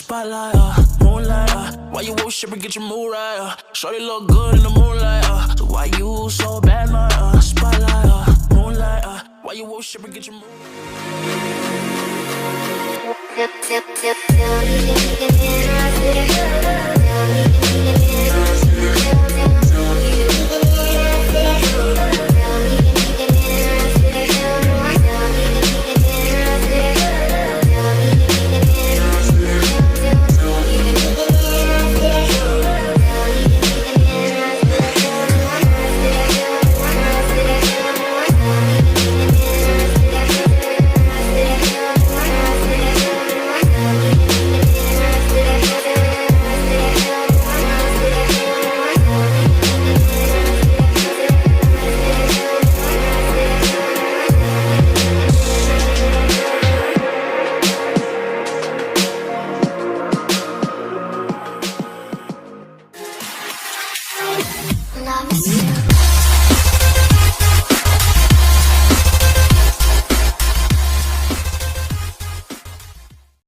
spotlight, moonlight, why you worship and get your mood right, shorty look good in the moonlight, so why you so bad, my spotlight, moonlight, why you worship and get your mood Love you.